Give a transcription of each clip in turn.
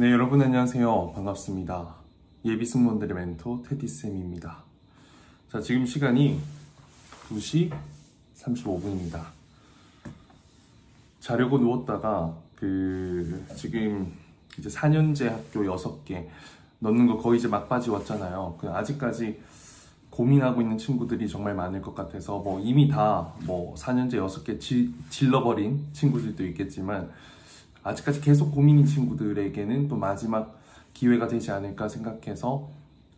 네, 여러분 안녕하세요. 반갑습니다. 예비 승무원들의 멘토 테디쌤입니다. 자, 지금 시간이 2시 35분입니다. 자려고 누웠다가 지금 이제 4년제 학교 6개 넣는 거 거의 이제 막바지 왔잖아요. 아직까지 고민하고 있는 친구들이 정말 많을 것 같아서 이미 다 4년제 6개 질러버린 친구들도 있겠지만 아직까지 계속 고민인 친구들에게는 또 마지막 기회가 되지 않을까 생각해서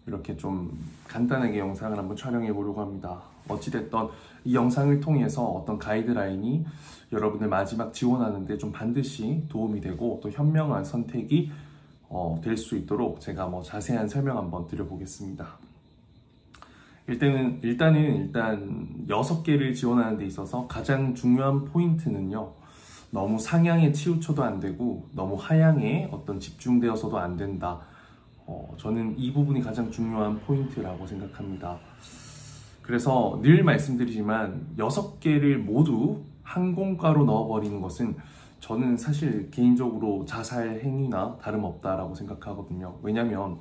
이렇게 좀 간단하게 영상을 한번 촬영해 보려고 합니다. 어찌됐든 이 영상을 통해서 어떤 가이드라인이 여러분들 마지막 지원하는데 좀 반드시 도움이 되고 또 현명한 선택이 될 수 있도록 제가 자세한 설명 한번 드려보겠습니다. 일단 6개를 지원하는 데 있어서 가장 중요한 포인트는요, 너무 상향에 치우쳐도 안 되고 너무 하향에 집중되어서도 안 된다. 저는 이 부분이 가장 중요한 포인트라고 생각합니다. 그래서 늘 말씀드리지만 6개를 모두 항공과로 넣어버리는 것은 저는 사실 개인적으로 자살 행위나 다름없다라고 생각하거든요. 왜냐면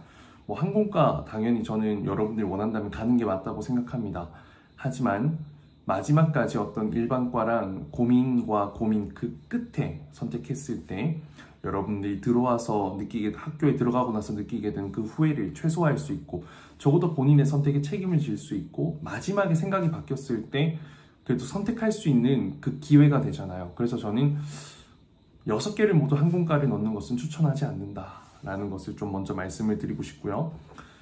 항공과 당연히 저는 여러분들이 원한다면 가는 게 맞다고 생각합니다. 하지만 마지막까지 어떤 일반과랑 고민과 고민 그 끝에 선택했을 때 여러분들이 들어와서 학교에 들어가고 나서 느끼게 된 그 후회를 최소화할 수 있고 적어도 본인의 선택에 책임을 질 수 있고 마지막에 생각이 바뀌었을 때 그래도 선택할 수 있는 그 기회가 되잖아요. 그래서 저는 6개를 모두 항공과를 넣는 것은 추천하지 않는다라는 것을 좀 먼저 말씀을 드리고 싶고요.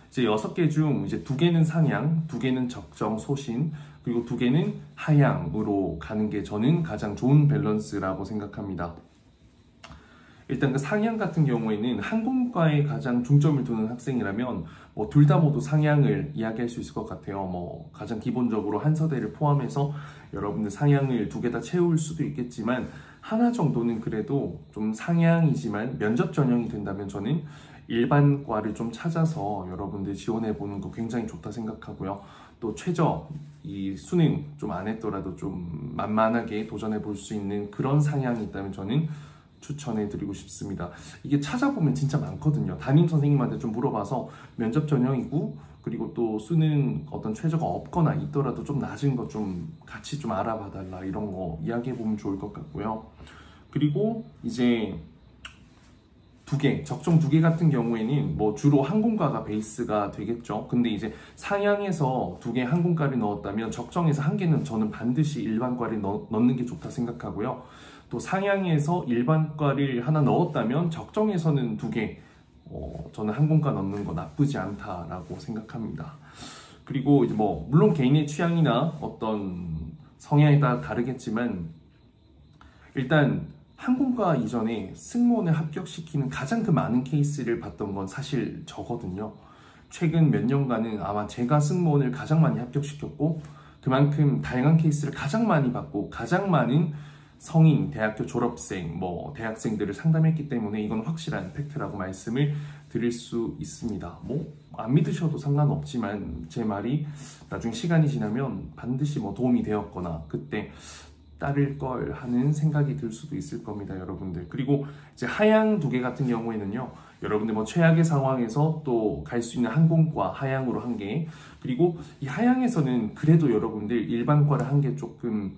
이제 6개 중 이제 2개는 상향, 2개는 적정, 소신, 그리고 2개는 하향으로 가는 게 저는 가장 좋은 밸런스라고 생각합니다. 일단 그 상향 같은 경우에는 항공과에 가장 중점을 두는 학생이라면 둘 다 모두 상향을 이야기할 수 있을 것 같아요. 가장 기본적으로 한서대를 포함해서 여러분들 상향을 2개 다 채울 수도 있겠지만 하나 정도는 그래도 좀 상향이지만 면접 전형이 된다면 저는 일반과를 좀 찾아서 여러분들 지원해보는 거 굉장히 좋다 생각하고요. 또 최저 이 수능 좀 안 했더라도 좀 만만하게 도전해볼 수 있는 그런 상향이 있다면 저는 추천해드리고 싶습니다. 이게 찾아보면 진짜 많거든요. 담임 선생님한테 좀 물어봐서 면접 전형이고 그리고 또 수능 어떤 최저가 없거나 있더라도 좀 낮은 거 좀 같이 좀 알아봐달라 이런 거 이야기해보면 좋을 것 같고요. 그리고 이제 2개, 적정 2개 같은 경우에는 주로 항공과가 베이스가 되겠죠. 근데 이제 상향에서 2개 항공과를 넣었다면 적정에서 1개는 저는 반드시 일반과를 넣는 게 좋다 생각하고요. 또 상향에서 일반과를 하나 넣었다면 적정에서는 2개, 저는 항공과 넣는 거 나쁘지 않다라고 생각합니다. 그리고 이제 물론 개인의 취향이나 어떤 성향에 따라 다르겠지만 일단 항공과 이전에 승무원을 합격시키는 가장 많은 케이스를 봤던 건 사실 저거든요. 최근 몇 년간은 아마 제가 승무원을 가장 많이 합격시켰고 그만큼 다양한 케이스를 가장 많이 받고 가장 많은 성인, 대학교 졸업생, 대학생들을 상담했기 때문에 이건 확실한 팩트라고 말씀을 드릴 수 있습니다. 안 믿으셔도 상관없지만 제 말이 나중에 시간이 지나면 반드시 도움이 되었거나 그때 따를 걸 하는 생각이 들 수도 있을 겁니다, 여러분들. 그리고 이제 하향 2개 같은 경우에는요, 여러분들 최악의 상황에서 또 갈 수 있는 항공과 하향으로 1개, 그리고 이 하향에서는 그래도 여러분들 일반과를 1개 조금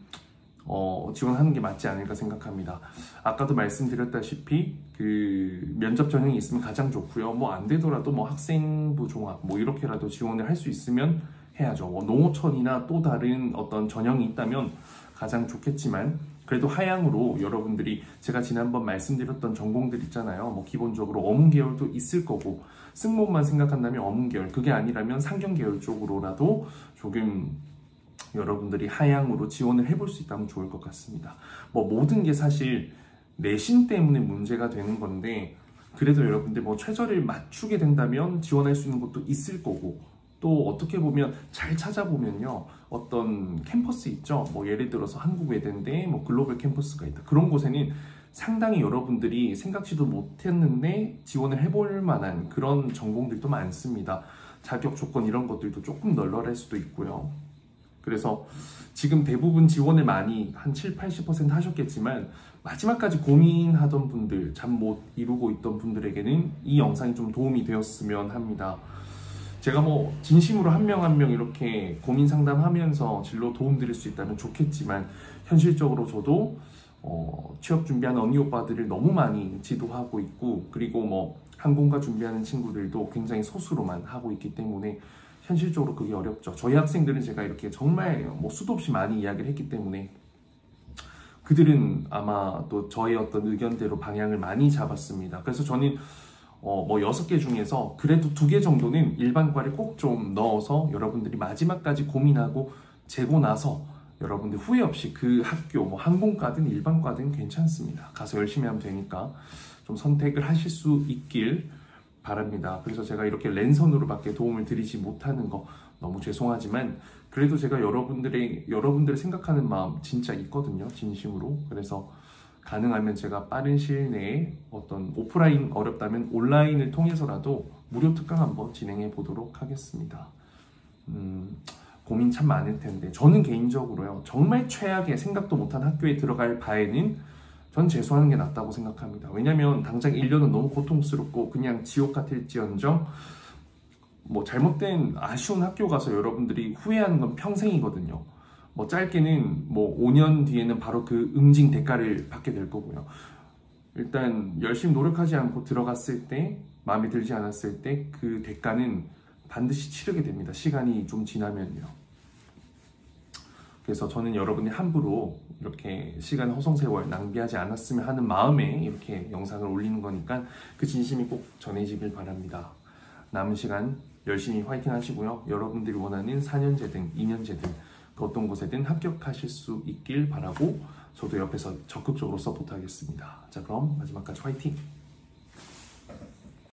지원하는 게 맞지 않을까 생각합니다. 아까도 말씀드렸다시피 면접 전형이 있으면 가장 좋고요. 안 되더라도 학생부 종합 이렇게라도 지원을 할 수 있으면 해야죠. 농어촌이나 또 다른 어떤 전형이 있다면 가장 좋겠지만 그래도 하향으로 여러분들이 제가 지난번 말씀드렸던 전공들 있잖아요. 기본적으로 어문 계열도 있을 거고 승무원만 생각한다면 어문 계열, 그게 아니라면 상경 계열 쪽으로라도 조금 여러분들이 하향으로 지원을 해볼 수 있다면 좋을 것 같습니다. 모든 게 사실 내신 때문에 문제가 되는 건데 그래도 여러분들 최저를 맞추게 된다면 지원할 수 있는 것도 있을 거고 또 어떻게 보면 잘 찾아보면요, 어떤 캠퍼스 있죠. 예를 들어서 한국외대인데 글로벌 캠퍼스가 있다. 그런 곳에는 상당히 여러분들이 생각지도 못했는데 지원을 해볼 만한 그런 전공들도 많습니다. 자격 조건 이런 것들도 조금 널널할 수도 있고요. 그래서 지금 대부분 지원을 많이 한 7, 80% 하셨겠지만 마지막까지 고민하던 분들, 잠 못 이루고 있던 분들에게는 이 영상이 좀 도움이 되었으면 합니다. 제가 뭐 진심으로 한 명 한 명 이렇게 고민 상담하면서 진로 도움 드릴 수 있다면 좋겠지만 현실적으로 저도 취업 준비하는 언니 오빠들을 너무 많이 지도하고 있고, 그리고 뭐 항공과 준비하는 친구들도 굉장히 소수로만 하고 있기 때문에 현실적으로 그게 어렵죠. 저희 학생들은 제가 이렇게 정말 뭐 수도 없이 많이 이야기를 했기 때문에 그들은 아마 또 저의 어떤 의견대로 방향을 많이 잡았습니다. 그래서 저는 뭐 6개 중에서 그래도 2개 정도는 일반과를 꼭 좀 넣어서 여러분들이 마지막까지 고민하고 재고 나서 여러분들 후회 없이 그 학교, 뭐 항공과든 일반과든 괜찮습니다. 가서 열심히 하면 되니까 좀 선택을 하실 수 있길 바랍니다. 그래서 제가 이렇게 랜선으로밖에 도움을 드리지 못하는 거 너무 죄송하지만 그래도 제가 여러분들을 생각하는 마음 진짜 있거든요. 진심으로. 그래서 가능하면 제가 빠른 시일 내에 어떤 오프라인 어렵다면 온라인을 통해서라도 무료 특강 한번 진행해 보도록 하겠습니다. 고민 참 많을 텐데 저는 개인적으로요, 정말 최악의 생각도 못한 학교에 들어갈 바에는 전 재수하는 게 낫다고 생각합니다. 왜냐면 당장 1년은 너무 고통스럽고 그냥 지옥 같을지언정 뭐 잘못된 아쉬운 학교 가서 여러분들이 후회하는 건 평생이거든요. 뭐 짧게는 뭐 5년 뒤에는 바로 그 응징 대가를 받게 될 거고요. 일단 열심히 노력하지 않고 들어갔을 때, 마음에 들지 않았을 때 그 대가는 반드시 치르게 됩니다. 시간이 좀 지나면요. 그래서 저는 여러분이 함부로 이렇게 시간 허송세월 낭비하지 않았으면 하는 마음에 이렇게 영상을 올리는 거니까 그 진심이 꼭 전해지길 바랍니다. 남은 시간 열심히 화이팅 하시고요. 여러분들이 원하는 4년제든 2년제든 그 어떤 곳에든 합격하실 수 있길 바라고 저도 옆에서 적극적으로 서포트하겠습니다. 자, 그럼 마지막까지 화이팅!